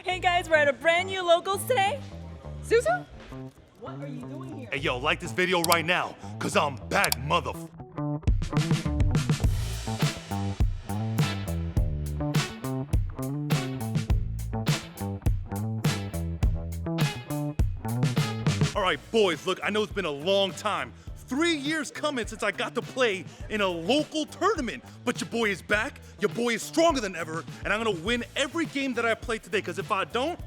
Hey guys, we're at a brand new locals today. Suzu? What are you doing here? Hey yo, like this video right now, cause I'm back, Alright boys, look, I know it's been a long time. 3 years coming since I got to play in a local tournament. But your boy is back, your boy is stronger than ever, and I'm gonna win every game that I play today, cause if I don't,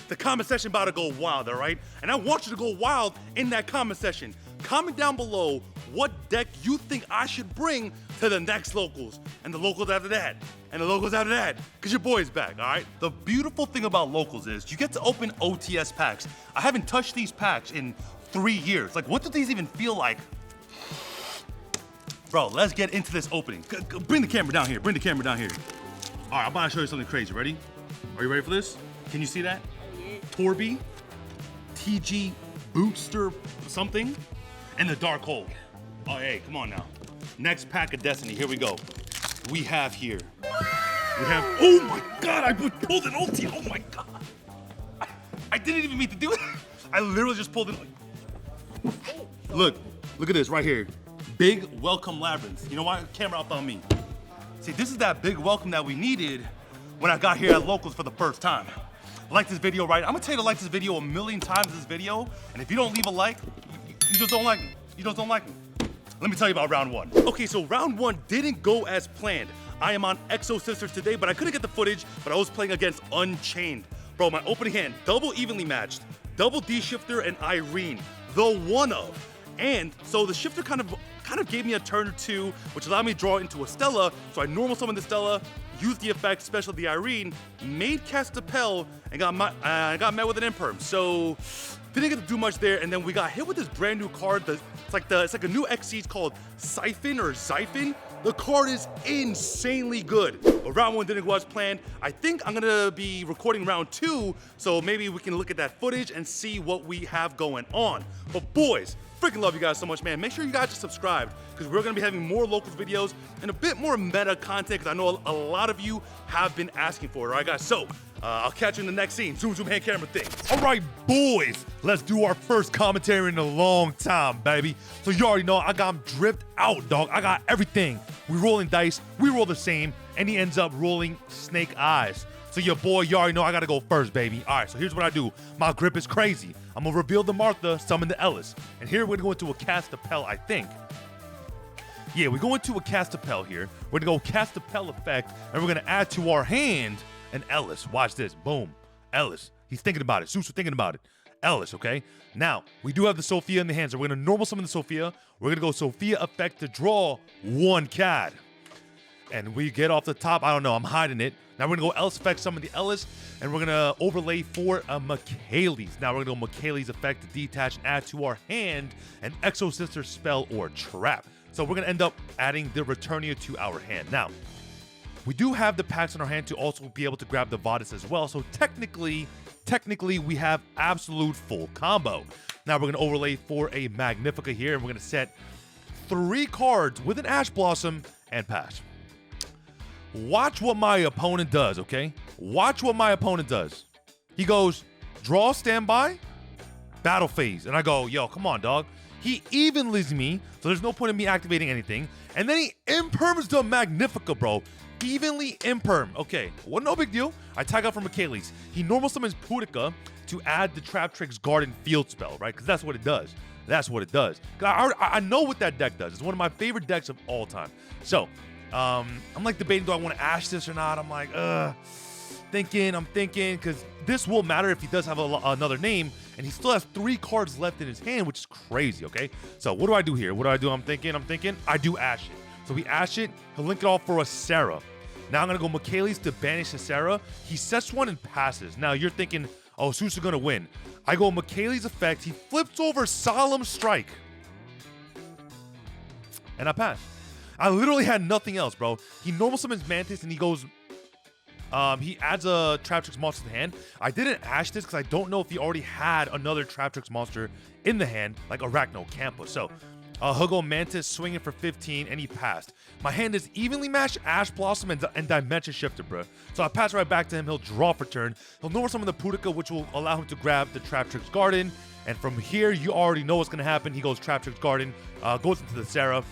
the comment section about to go wild, alright? And I want you to go wild in that comment section. Comment down below what deck you think I should bring to the next locals, and the locals after that, and the locals after that, cause your boy is back, alright? The beautiful thing about locals is you get to open OTS packs. I haven't touched these packs in 3 years. Like, what do these even feel like? Bro, let's get into this opening. Bring the camera down here, bring the camera down here. All right, I'm about to show you something crazy. Ready? Are you ready for this? Can you see that? Torby, TG Booster something, and the Dark Hole. Oh, hey, come on now. Next pack of Destiny, here we go. We have here, oh my God, I pulled an ulti, oh my God. I didn't even mean to do it. I literally just pulled it. Look at this right here. Big welcome labyrinth. You know why? Camera up on me. See, this is that big welcome that we needed when I got here at locals for the first time. Like this video, right? I'm gonna tell you to like this video a million times this video, and if you don't leave a like, you just don't like me. You just don't like me. Let me tell you about round one. Okay, so round one didn't go as planned. I am on Exo Sisters today, but I couldn't get the footage, but I was playing against Unchained. Bro, my opening hand, double evenly matched, double D-Shifter and Irene, the one of. And so the shifter kind of gave me a turn or two, which allowed me to draw into a Stella. So I normal summoned the Stella, used the effect, special the Irene, made cast a Pel, and got met with an Imperm. So didn't get to do much there, and then we got hit with this brand new card. It's like a new XC. It's called Siphon or Xiphon. The card is insanely good. But round one didn't go as planned. I think I'm gonna be recording round two, so maybe we can look at that footage and see what we have going on. But boys, freaking love you guys so much, man. Make sure you guys are subscribed, because we're gonna be having more locals videos and a bit more meta content, because I know a lot of you have been asking for it, all right guys? So, I'll catch you in the next scene. Zoom hand camera thing. All right, boys, let's do our first commentary in a long time, baby. So you already know I got him dripped out, dog. I got everything. We rolling dice, we roll the same, and he ends up rolling snake eyes. So your boy, you already know I gotta go first, baby. All right, so here's what I do. My grip is crazy. I'm gonna reveal the Martha, summon the Ellis. And here we're gonna go into a cast a Pel, I think. Yeah, we go into a cast a Pel here. We're gonna go cast a Pel effect, and we're gonna add to our hand an Ellis. Watch this, boom, Ellis. He's thinking about it, Susu thinking about it. Ellis, okay? Now, we do have the Sophia in the hand, so we're gonna normal summon the Sophia. We're gonna go Sophia effect to draw one CAD. And we get off the top, I don't know, I'm hiding it. Now we're gonna go Ellis effect, summon the Ellis, and we're gonna overlay for a Michaelis. Now we're gonna go Michaelis effect to detach and add to our hand an Exo Sister spell or trap. So we're gonna end up adding the Returnia to our hand. Now, we do have the packs in our hand to also be able to grab the Vadis as well. So technically we have absolute full combo. Now we're gonna overlay for a Magnifica here, and we're gonna set 3 cards with an Ash Blossom and pass. Watch what my opponent does, okay? Watch what my opponent does. He goes, draw, standby, battle phase. And I go, yo, come on, dog. He evenlies me, so there's no point in me activating anything. And then he imperms the Magnifica, bro. Evenly imperm. Okay, well, no big deal. I tag out for Michaelis. He normal summons Pudica to add the Trap Tricks Garden Field spell, right? Because that's what it does. That's what it does. I know what that deck does. It's one of my favorite decks of all time. So, I'm like debating, do I want to Ash this or not? I'm like, I'm thinking, because this will matter if he does have another name, and he still has 3 cards left in his hand, which is crazy, okay? So what do I do here? What do I do? I'm thinking, I do Ash it. So we Ash it, he'll link it off for a Sarah. Now I'm gonna go Michaelis to banish the Sarah. He sets one and passes. Now you're thinking, oh, Susu's gonna win. I go Michaelis effect, he flips over Solemn Strike. And I pass. I literally had nothing else, bro. He normal summons Mantis and he goes, he adds a Trap Tricks monster to the hand. I didn't Ash this because I don't know if he already had another Trap Tricks monster in the hand, like Arachno Campus. So He'll go Mantis swinging for 15, and he passed. My hand is evenly matched Ash Blossom and Dimension Shifter, bro. So I pass right back to him. He'll draw for turn. He'll normal summon the Pudica, which will allow him to grab the Traptrix Garden. And from here, you already know what's going to happen. He goes Traptrix Garden, goes into the Sarah.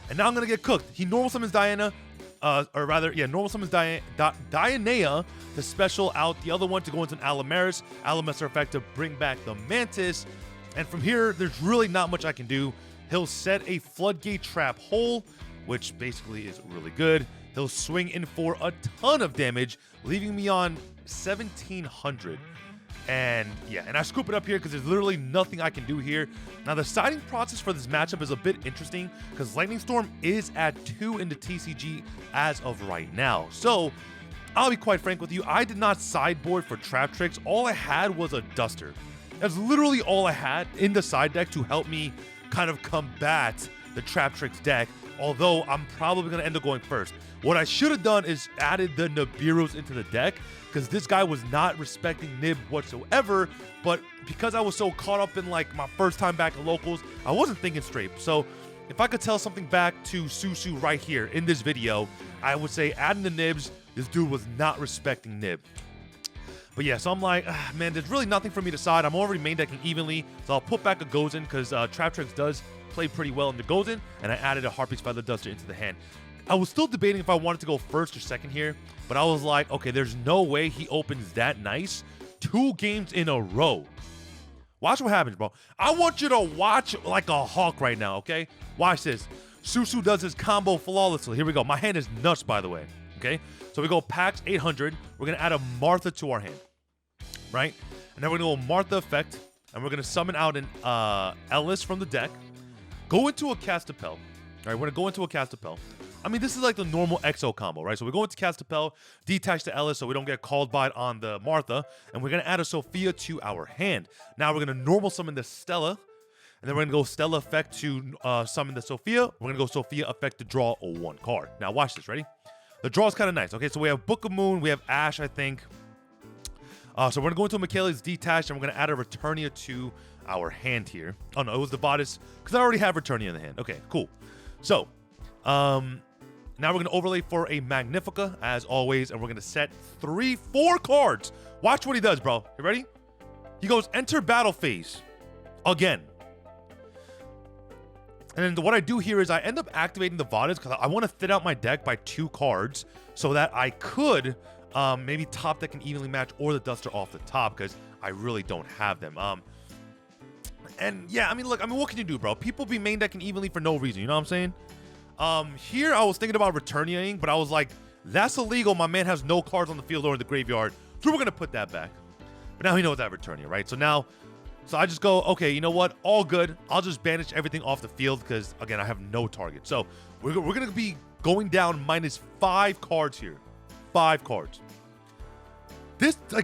And now I'm going to get cooked. He normal summons Diana, normal summons Dianea to special out the other one to go into an Alamaris. Alamaris effect to bring back the Mantis. And from here, there's really not much I can do. He'll set a Floodgate Trap Hole, which basically is really good. He'll swing in for a ton of damage, leaving me on 1,700. And yeah, and I scoop it up here because there's literally nothing I can do here. Now, the siding process for this matchup is a bit interesting because Lightning Storm is at 2 in the TCG as of right now. So, I'll be quite frank with you, I did not sideboard for Traptrix. All I had was a Duster. That's literally all I had in the side deck to help me kind of combat the Traptrix deck, although I'm probably going to end up going first. What I should have done is added the Nibiru's into the deck, because this guy was not respecting Nib whatsoever, but because I was so caught up in like my first time back at locals, I wasn't thinking straight. So if I could tell something back to Susu right here in this video, I would say adding the Nibs, this dude was not respecting Nib. But yeah, so I'm like, man, there's really nothing for me to side. I'm already main decking evenly, so I'll put back a Gozen because Traptrix does play pretty well in the Gozen, and I added a Harpy's Feather Duster into the hand. I was still debating if I wanted to go first or second here, but I was like, okay, there's no way he opens that nice 2 games in a row. Watch what happens, bro. I want you to watch like a hawk right now, okay? Watch this. Susu does his combo flawlessly. Here we go. My hand is nuts, by the way, okay? So we go Pax 800. We're going to add a Martha to our hand, right? And then we're going to go Martha effect, and we're going to summon out an Ellis from the deck. Go into a Castapel. All right, we're going to go into a Castapel. I mean, this is like the normal EXO combo, right? So we're going to Castapel, detach the Ellis so we don't get called by it on the Martha, and we're going to add a Sophia to our hand. Now we're going to normal summon the Stella, and then we're going to go Stella effect to summon the Sophia. We're going to go Sophia effect to draw a 1 card. Now watch this, ready? The draw is kind of nice. Okay, so we have Book of Moon, we have Ash, I think. So we're going to go into a Michaelis detached, and we're going to add a Returnia to our hand here. Oh, no, it was the Bodice, because I already have Returnia in the hand. Okay, cool. So, now we're going to overlay for a Magnifica, as always, and we're going to set 4 cards. Watch what he does, bro. You ready? He goes, enter battle phase. Again. And then what I do here is I end up activating the Vadis because I want to thin out my deck by 2 cards so that I could maybe top deck and evenly match or the Duster off the top because I really don't have them. And yeah, I mean, look, what can you do, bro? People be main decking evenly for no reason, you know what I'm saying? Here I was thinking about Returniaing, but I was like, that's illegal. My man has no cards on the field or in the graveyard, so we're going to put that back. But now he knows that Returnia, right? So I just go, okay, you know what? All good. I'll just banish everything off the field because, again, I have no target. So we're going to be going down -5 cards here. 5 cards.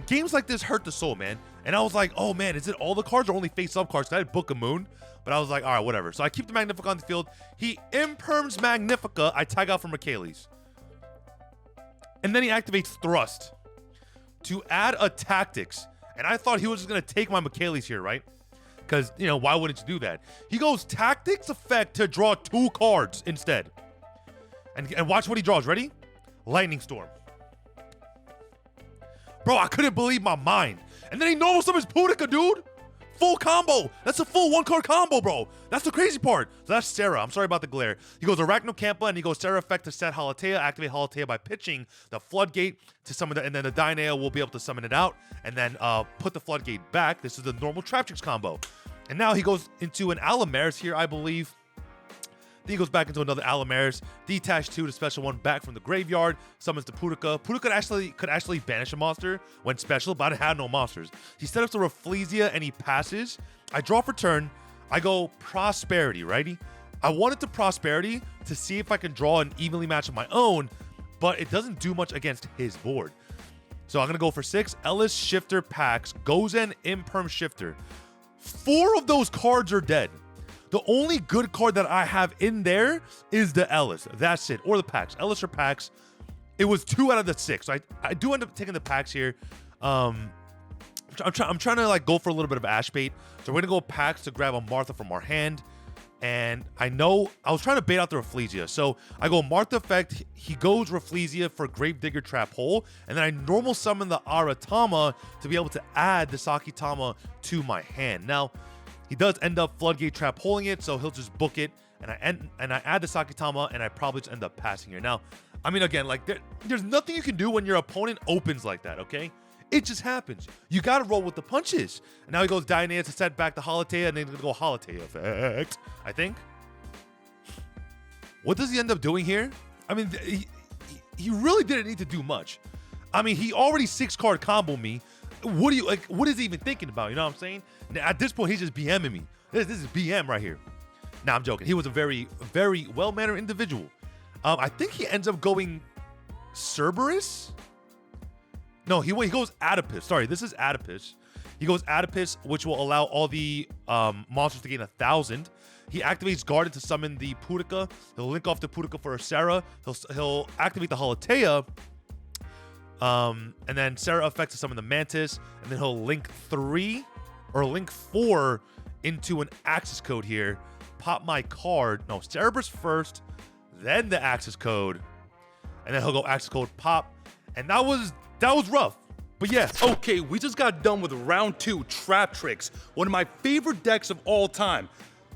Games like this hurt the soul, man. And I was like, oh, man, is it all the cards or only face-up cards? I had Book of Moon, but I was like, all right, whatever. So I keep the Magnifica on the field. He imperms Magnifica. I tag out for Michaelis. And then he activates Thrust to add a Tactics. And I thought he was just going to take my Michaelis here, right? Because, you know, why wouldn't you do that? He goes Tactics effect to draw 2 cards instead. And watch what he draws. Ready? Lightning Storm. Bro, I couldn't believe my mind. And then he normal summons Pudica, dude. Full combo. That's a full 1-card combo, bro. That's the crazy part. So that's Sarah. I'm sorry about the glare. He goes Arachnocampa, and he goes Sarah effect to set Halatea. Activate Halatea by pitching the Floodgate to summon it, and then the Dynea will be able to summon it out, and then put the Floodgate back. This is the normal Traptrix combo. And now he goes into an Alamaris here, I believe. Then he goes back into another Alamaris, detach 2 to special 1 back from the graveyard, summons the Pudica. Pudica could actually banish a monster when special, but I had no monsters. He set up the Rafflesia and he passes. I draw for turn. I go Prosperity, righty? I wanted to Prosperity to see if I can draw an evenly match of my own, but it doesn't do much against his board. So I'm going to go for 6. Ellis, Shifter, Pax, Gozen, Imperm, Shifter. 4 of those cards are dead. The only good card that I have in there is the Ellis. That's it. Or the Pax. Ellis or Pax. It was 2 out of the 6. So I do end up taking the Pax here. I'm trying to like go for a little bit of Ash bait. So we're going to go Pax to grab a Martha from our hand. And I know I was trying to bait out the Rafflesia. So I go mark the effect. He goes Rafflesia for Gravedigger Trap Hole. And then I normal summon the Aratama to be able to add the Sakitama to my hand. Now, he does end up Floodgate Trap Holing it, so he'll just book it. And I add the Sakitama, and I probably just end up passing here. Now, I mean, again, like there's nothing you can do when your opponent opens like that, okay? It just happens. You got to roll with the punches. And now he goes Dianea to set back the Holitea, and then he's going to go Holitea effect, I think. What does he end up doing here? I mean, he really didn't need to do much. I mean, he already 6-card combo me. What is he even thinking about? You know what I'm saying? At this point, he's just BMing me. This is BM right here. Nah, I'm joking. He was a very, very well-mannered individual. I think he ends up going Cerberus? No, he goes Adipus. Sorry, this is Adipus. He goes Adipus, which will allow all the monsters to gain 1,000. He activates Garden to summon the Pudica. He'll link off the Pudica for a Sarah. He'll activate the Holitea. And then Sarah effects to summon the Mantis. And then he'll link 3 or link 4 into an Axis code here. Pop my card. No, Cerberus first, then the Axis code. And then he'll go Axis code pop. And that was rough. But yeah. Okay, we just got done with round 2, Trap Tricks, one of my favorite decks of all time.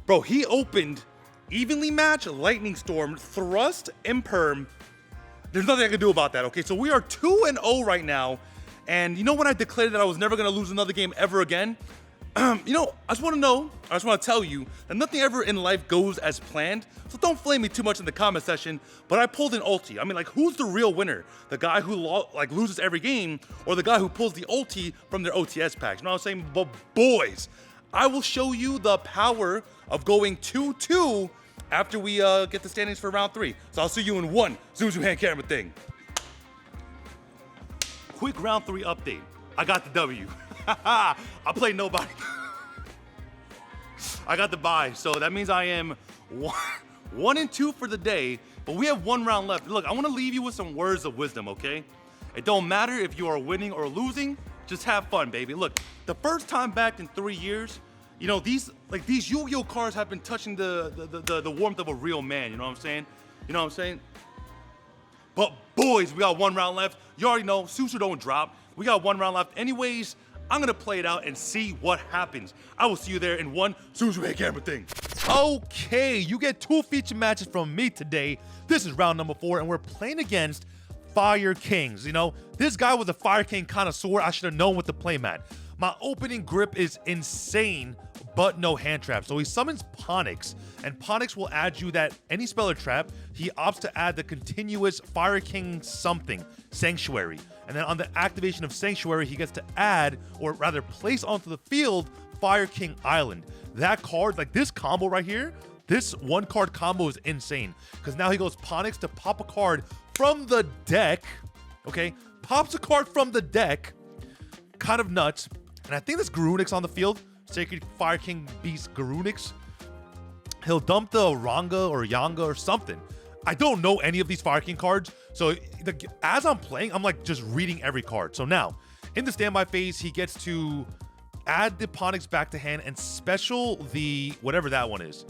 Bro, he opened Evenly Match, Lightning Storm, Thrust, Imperm. There's nothing I can do about that, okay? So we are 2-0 right now. And you know when I declared that I was never going to lose another game ever again? You know, I just want to tell you that nothing ever in life goes as planned. So don't flame me too much in the comment section, but I pulled an ulti. I mean, like, who's the real winner? The guy who loses every game, or the guy who pulls the ulti from their OTS packs? You know what I'm saying? But boys, I will show you the power of going 2-2 after we get the standings for round 3. So I'll see you in 1 Zuzu hand camera thing. Quick round 3 update. I got the W. I played nobody. I got the bye, so that means I am 1-2 for the day, but we have 1 round left. Look, I want to leave you with some words of wisdom, okay? It don't matter if you are winning or losing, just have fun, baby. Look, the first time back in 3 years, you know, these Yu-Gi-Oh cards have been touching the warmth of a real man, you know what I'm saying? You know what I'm saying? But boys, we got 1 round left. You already know, Susu don't drop. We got 1 round left. Anyways, I'm gonna play it out and see what happens. I will see you there in 1 Susu hand camera thing. Okay, you get 2 feature matches from me today. This is round number 4, and we're playing against Fire Kings. You know, this guy was a Fire King connoisseur. I should have known what to play, man. My opening grip is insane, but no hand trap. So he summons Ponix, and Ponix will add you that any spell or trap. He opts to add the continuous Fire King something, Sanctuary. And then on the activation of Sanctuary, he gets to add, or rather place onto the field, Fire King Island. That card, like this combo right here, this 1-card combo is insane. Because now he goes Ponix to pop a card from the deck, okay? Pops a card from the deck, kind of nuts. And I think this Garunix on the field, Sacred Fire King Beast Garunix. He'll dump the Ranga or Yanga or something. I don't know any of these Fire King cards, so as I'm playing, I'm like just reading every card. So now, in the standby phase, he gets to add the Ponix back to hand and special the whatever that one is.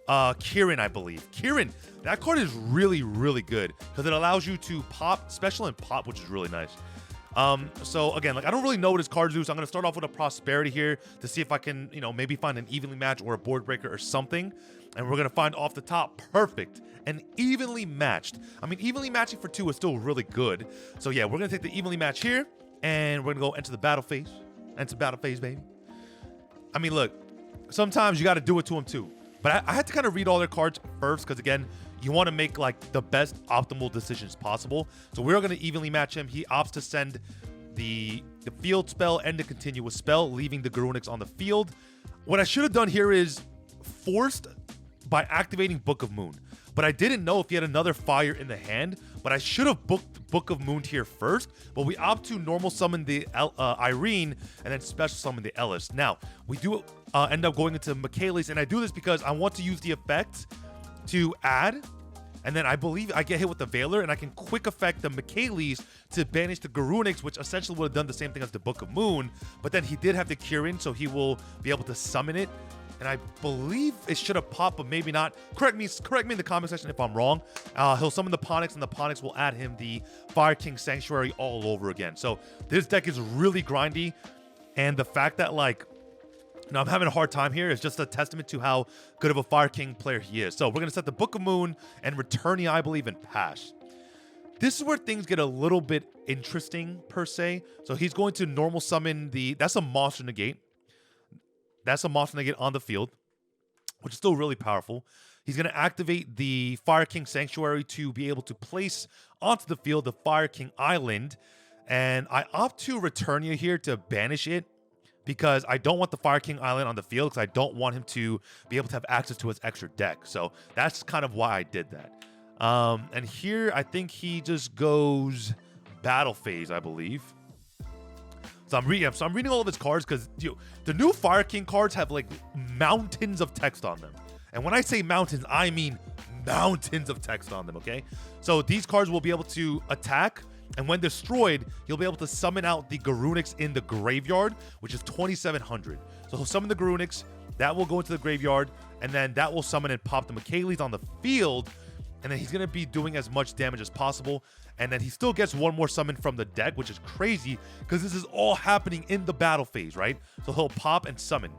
Kirin, I believe. Kirin, that card is really, really good because it allows you to pop, special and pop, which is really nice. So again, like I don't really know what his cards do, so I'm gonna start off with a Prosperity here to see if I can, you know, maybe find an Evenly Match or a Board Breaker or something. And we're gonna find off the top, perfect and evenly matched. I mean, evenly matching for 2 is still really good. So yeah, we're gonna take the evenly match here, and we're gonna go enter the battle phase. Enter battle phase, baby. I mean, look, sometimes you gotta do it to him too. But I had to kind of read all their cards first, because again, you want to make like the best optimal decisions possible. So we're going to evenly match him. He opts to send the field spell and the continuous spell, leaving the Garunix on the field. What I should have done here is forced by activating Book of Moon. But I didn't know if he had another fire in the hand, but I should have booked Book of Moon here first. But we opt to normal summon the Irene and then special summon the Ellis. Now, we do end up going into Michaelis, and I do this because I want to use the effect to add, and then I believe I get hit with the Veiler, and I can quick effect the Michaelis to banish the Garunix, which essentially would have done the same thing as the Book of Moon, but then he did have the Kirin, so he will be able to summon it and I believe it should have popped, but maybe not. Correct me in the comment section if I'm wrong. He'll summon the Ponix, and the Ponix will add him the Fire King Sanctuary all over again. So this deck is really grindy, and the fact that like, I'm having a hard time here is just a testament to how good of a Fire King player he is. So we're gonna set the Book of Moon and Returnia, I believe, and pass. This is where things get a little bit interesting, per se. So he's going to normal summon that's a monster negate. That's a monster negate on the field, which is still really powerful. He's going to activate the Fire King Sanctuary to be able to place onto the field the Fire King Island. And I opt to Returnia here to banish it because I don't want the Fire King Island on the field because I don't want him to be able to have access to his extra deck. So that's kind of why I did that. And here, I think he just goes Battle Phase, I believe. So I'm reading all of his cards because the new Fire King cards have like mountains of text on them. And when I say mountains, I mean mountains of text on them, okay? So these cards will be able to attack, and when destroyed, he'll be able to summon out the Garunix in the graveyard, which is 2,700. So he'll summon the Garunix, that will go into the graveyard, and then that will summon and pop the Michaelis on the field, and then he's going to be doing as much damage as possible. And then he still gets one more summon from the deck, which is crazy because this is all happening in the battle phase, right? So he'll pop and summon.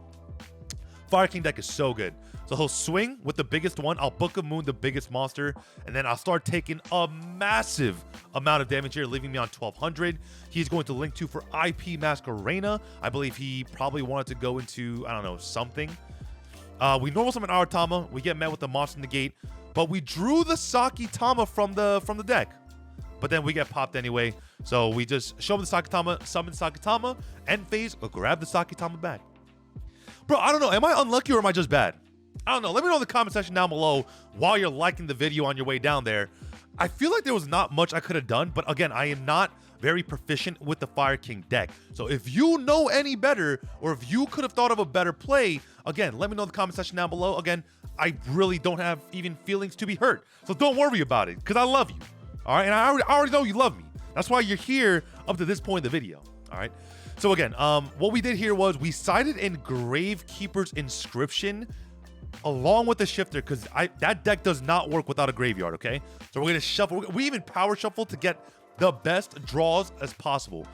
Fire King deck is so good. So he'll swing with the biggest one. I'll Book of Moon, the biggest monster, and then I'll start taking a massive amount of damage here, leaving me on 1,200. He's going to link to for IP Masquerena. I believe he probably wanted to go into, I don't know, something. We normal summon Aratama. We get met with the monster negate. But we drew the Sakitama from the deck. But then we get popped anyway. So we just show him the Sakitama, summon Sakitama, end phase, or grab the Sakitama back. Bro, I don't know. Am I unlucky or am I just bad? I don't know. Let me know in the comment section down below while you're liking the video on your way down there. I feel like there was not much I could have done. But again, I am not very proficient with the Fire King deck. So if you know any better, or if you could have thought of a better play, again, let me know in the comment section down below. Again, I really don't have even feelings to be hurt. So don't worry about it, because I love you. All right, and I already know you love me. That's why you're here up to this point in the video. All right. So again, what we did here was we sided in Gravekeeper's Inscription along with the Shifter because that deck does not work without a graveyard. Okay. So we're gonna shuffle. We even power shuffle to get the best draws as possible,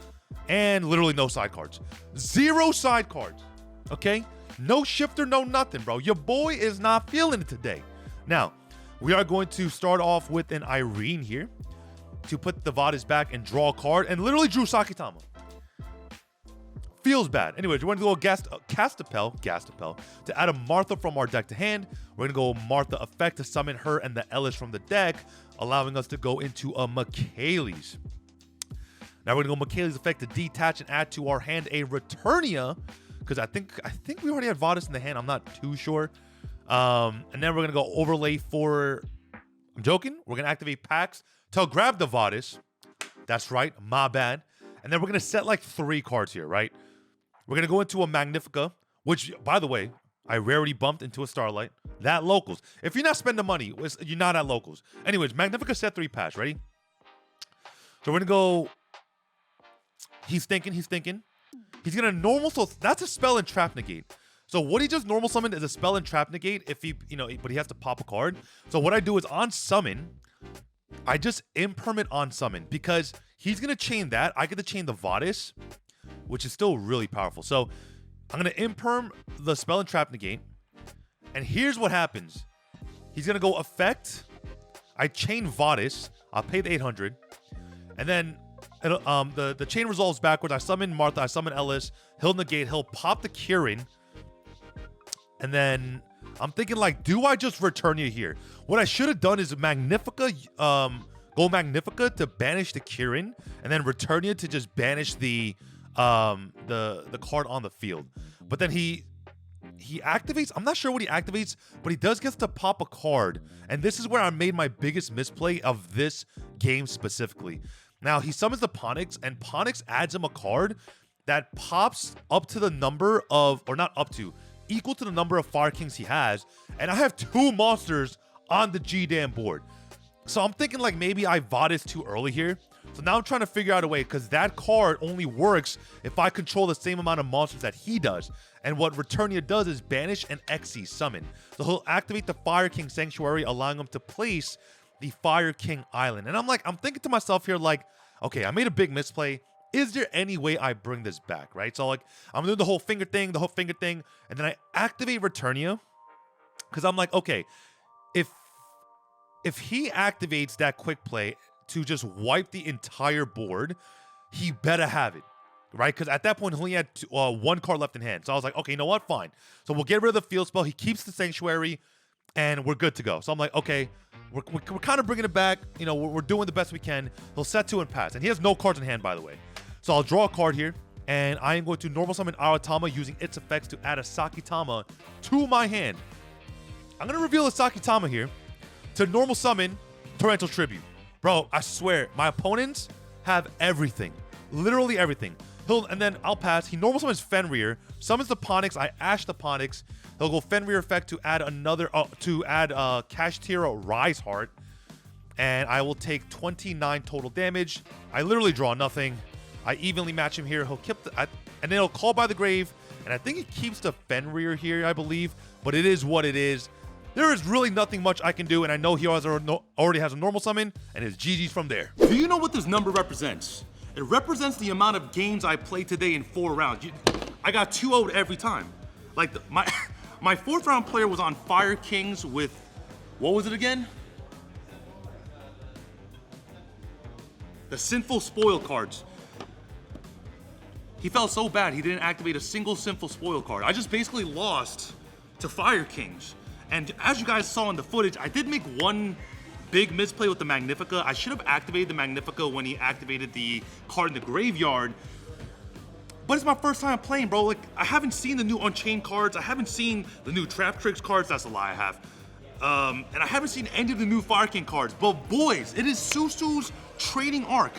and literally no side cards. 0 side cards. Okay. No Shifter, no nothing, bro. Your boy is not feeling it today. Now, we are going to start off with an Irene here to put the Vadis back and draw a card, and literally drew Sakitama. Feels bad. Anyways, we're going to go Gastapel to add a Martha from our deck to hand. We're going to go Martha effect to summon her and the Ellis from the deck, allowing us to go into a Michaelis. Now we're going to go Michaelis effect to detach and add to our hand a Returnia, because I think we already had Vadis in the hand. I'm not too sure. And then we're going to go overlay for... I'm joking. We're going to activate Pax to grab the Vadis. That's right. My bad. And then we're going to set like 3 cards here, right? We're going to go into a Magnifica, which, by the way, I rarely bumped into a Starlight. That locals. If you're not spending money, you're not at locals. Anyways, Magnifica set 3 pass. Ready? So we're going to go... He's thinking. He's going to normal... So that's a spell and trap negate. So what he just normal summoned is a spell and trap negate if he, but he has to pop a card. So what I do is on summon, I just impermanent on summon because he's going to chain that. I get to chain the Vadis, which is still really powerful. So I'm going to imperm the spell and trap negate. And here's what happens. He's going to go effect. I chain Vadis. I'll pay the 800. And then the chain resolves backwards. I summon Martha. I summon Ellis. He'll negate. He'll pop the Kirin. And then I'm thinking, like, do I just Returnia here? What I should have done is Magnifica, go Magnifica to banish the Kirin, and then Returnia to just banish the card on the field. But then he activates. I'm not sure what he activates, but he does get to pop a card. And this is where I made my biggest misplay of this game specifically. Now, he summons the Ponix, and Ponix adds him a card that pops up to the number of, or not up to, equal to the number of Fire Kings he has, and I have 2 monsters on the G-damn board. So I'm thinking like maybe I Vadis too early here. So now I'm trying to figure out a way, because that card only works if I control the same amount of monsters that he does. And what Returnia does is banish and Xyz summon. So he'll activate the Fire King Sanctuary, allowing him to place the Fire King Island. And I'm thinking to myself here, like, okay, I made a big misplay. Is there any way I bring this back, right? So, like, I'm doing the whole finger thing, and then I activate Returnia, because I'm like, okay, if he activates that quick play to just wipe the entire board, he better have it, right? Because at that point, he only had one card left in hand. So I was like, okay, you know what? Fine. So we'll get rid of the field spell. He keeps the Sanctuary, and we're good to go. So I'm like, okay, we're kind of bringing it back. You know, we're doing the best we can. He'll set 2 and pass. And he has no cards in hand, by the way. So I'll draw a card here, and I am going to normal summon Aratama using its effects to add a Sakitama to my hand. I'm going to reveal a Sakitama here to normal summon Torrential Tribute. Bro, I swear, my opponents have everything. Literally everything. And then I'll pass. He normal summons Fenrir, summons the Ponix. I Ash the Ponix. He'll go Fenrir effect to add Kashtira Rise Heart. And I will take 29 total damage. I literally draw nothing. I evenly match him here. He'll keep and then he'll call by the grave. And I think he keeps the Fenrir here, I believe. But it is what it is. There is really nothing much I can do, and I know he already has a normal summon, and his GG's from there. Do you know what this number represents? It represents the amount of games I played today in 4 rounds. I got 2-0'd every time. Like, my 4th round player was on Fire Kings with, what was it again? The Sinful Spoil cards. He felt so bad he didn't activate a single Sinful Spoil card. I just basically lost to Fire Kings. And as you guys saw in the footage, I did make one big misplay with the Magnifica. I should have activated the Magnifica when he activated the card in the graveyard. But it's my first time playing, bro. Like, I haven't seen the new Unchained cards. I haven't seen the new Trap Tricks cards. That's a lie, I have. And I haven't seen any of the new Fire King cards. But boys, it is Susu's trading arc.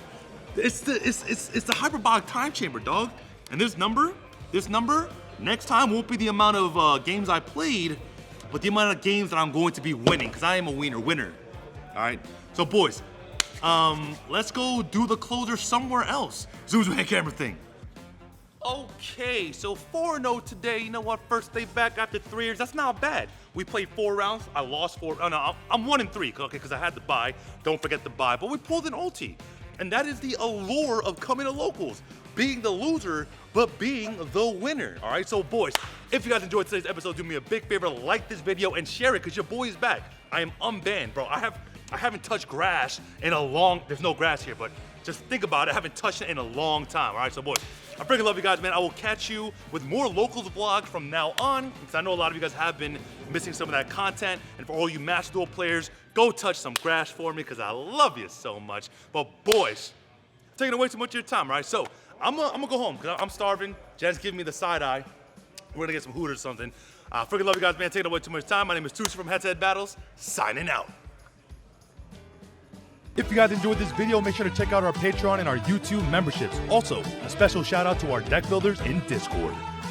It's the hyperbolic time chamber, dog. And this number, next time won't be the amount of games I played, but the amount of games that I'm going to be winning, because I am a winner. All right, so boys, let's go do the closer somewhere else. Zoom's hand camera thing. Okay, so 4-0 today. You know what? First day back after 3 years. That's not bad. We played 4 rounds. I lost 4. Oh no, I'm 1-3. Okay, because I had to buy. Don't forget to buy. But we pulled an ulti, and that is the allure of coming to locals. Being the loser, but being the winner. All right, so boys, if you guys enjoyed today's episode, do me a big favor, like this video and share it, because your boy is back. I am unbanned, bro. I haven't touched grass in a long, there's no grass here, but just think about it. I haven't touched it in a long time. All right, so boys, I freaking love you guys, man. I will catch you with more locals vlogs from now on, because I know a lot of you guys have been missing some of that content. And for all you Master Duel players, go touch some grass for me, because I love you so much. But boys, taking away too much of your time, all right? So I'm gonna go home, because I'm starving. Jen's giving me the side eye. We're gonna get some Hooters or something. I freaking love you guys, man. Taking away too much time. My name is Tusa from Head to Head Battles, signing out. If you guys enjoyed this video, make sure to check out our Patreon and our YouTube memberships. Also, a special shout out to our deck builders in Discord.